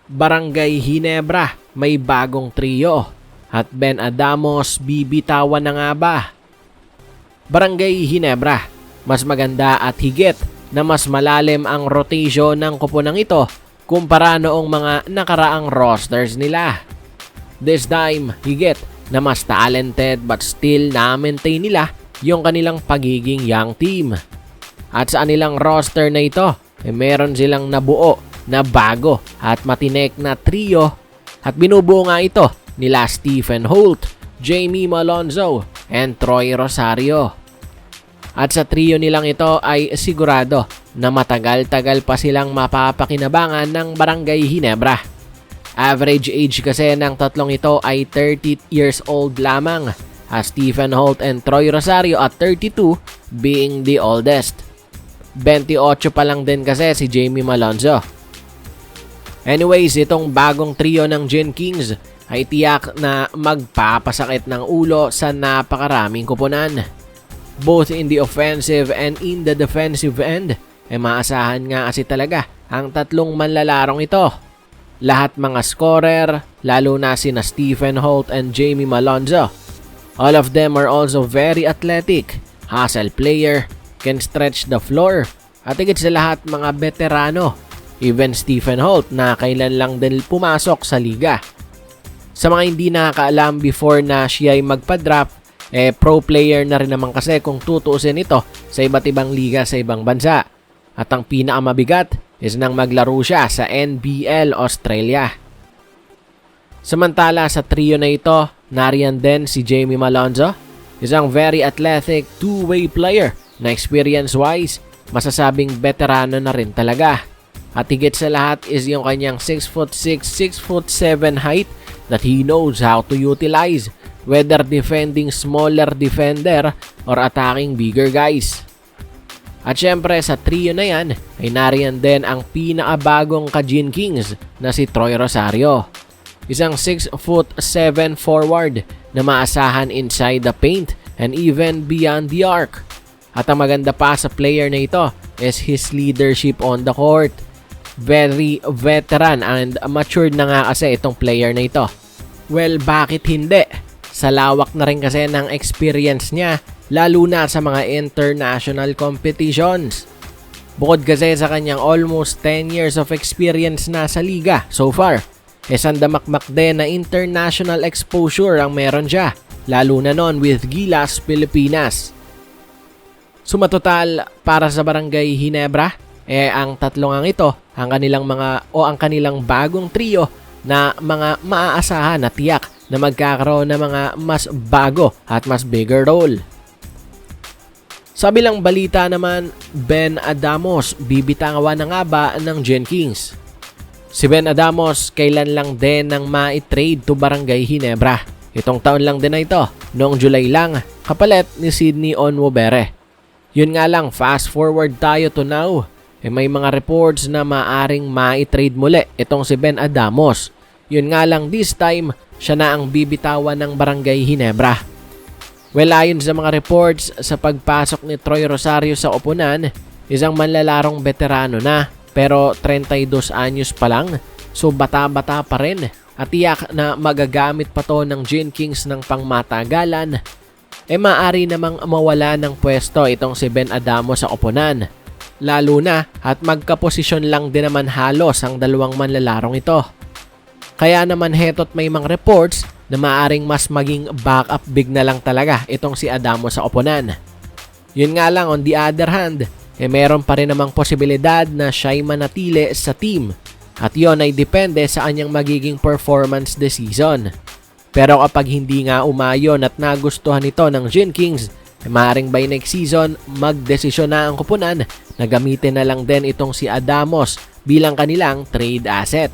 Barangay Ginebra may bagong trio at Ben Adamos bibitawan na nga ba? Barangay Ginebra, mas maganda at higit na mas malalim ang rotation ng koponang ito kumpara noong mga nakaraang rosters nila. This time, higit na mas talented but still na-maintain nila yung kanilang pagiging young team. At sa kanilang roster na ito, meron silang nabuo na bago at matinik na trio at binubuo nga ito nila Stephen Holt, Jamie Malonzo, and Troy Rosario. At sa trio nilang ito ay sigurado na matagal-tagal pa silang mapapakinabangan ng Barangay Ginebra. Average age kasi ng tatlong ito ay 30 years old lamang, as Stephen Holt and Troy Rosario at 32 being the oldest. 28 pa lang din kasi si Jamie Malonzo. Anyways, itong bagong trio ng Gen Kings ay tiyak na magpapasakit ng ulo sa napakaraming kuponan. Both in the offensive and in the defensive end, maasahan nga kasi talaga ang tatlong manlalarong ito. Lahat mga scorer, lalo na sina Stephen Holt and Jamie Malonzo. All of them are also very athletic, hustle player, can stretch the floor, at higit sa lahat mga veterano. Even Stephen Holt na kailan lang din pumasok sa liga. Sa mga hindi nakakaalam before na siya ay magpa-draft, pro player na rin naman kasi kung tutuusin ito sa iba't ibang liga sa ibang bansa. At ang pinakamabigat is nang maglaro siya sa NBL Australia. Samantala sa trio na ito, nariyan din si Jamie Malonzo, isang very athletic two-way player na experience-wise, masasabing veterano na rin talaga. At higit sa lahat is yung kanyang 6'6", 6'7" height that he knows how to utilize, whether defending smaller defender or attacking bigger guys. At syempre sa trio na yan ay nariyan din ang pinakabagong ka-Gen Kings na si Troy Rosario. Isang 6'7" forward na maasahan inside the paint and even beyond the arc. At ang maganda pa sa player na ito is his leadership on the court. Very veteran and matured na nga kasi itong player na ito. Well, bakit hindi? Sa lawak na rin kasi ng experience niya, lalo na sa mga international competitions. Bukod kasi sa kanyang almost 10 years of experience na sa liga so far, sandamakmak din na international exposure ang meron siya, lalo na non with Gilas Pilipinas. Sumatotal para sa Barangay Ginebra, ang tatlong ito, ang kanilang bagong trio na mga maaasahan na tiyak na magkakaroon ng mga mas bago at mas bigger role. Sa bilang balita naman, Ben Adamos bibitawan na nga ba ng Gen Kings? Si Ben Adamos kailan lang din nang ma-trade to Barangay Ginebra. Itong taon lang din na ito, noong July lang, kapalit ni Sydney Onwubere. Yun nga lang, fast forward tayo to now. May mga reports na maaring ma-trade muli itong si Ben Adamos. Yun nga lang, this time, siya na ang bibitawan ng Barangay Ginebra. Well, ayon sa mga reports, sa pagpasok ni Troy Rosario sa koponan, isang manlalarong veterano na, pero 32 anyos pa lang, so bata-bata pa rin. At tiyak na magagamit pa to ng Gen Kings ng pangmatagalan. Maaari namang mawala ng pwesto itong si Ben Adamos sa koponan. Lalo na at magkaposisyon lang din naman halos ang dalawang manlalarong ito. Kaya naman heto't may mga reports na maaring mas maging backup big na lang talaga itong si Adamos sa koponan. Yun nga lang, on the other hand, meron pa rin namang posibilidad na siya'y manatili sa team. At yon ay depende sa kanyang magiging performance this season. Pero kapag hindi nga umayon at nagustuhan ito ng Gen Kings, maaaring by next season, magdesisyon na ang koponan na gamitin na lang din itong si Adamos bilang kanilang trade asset.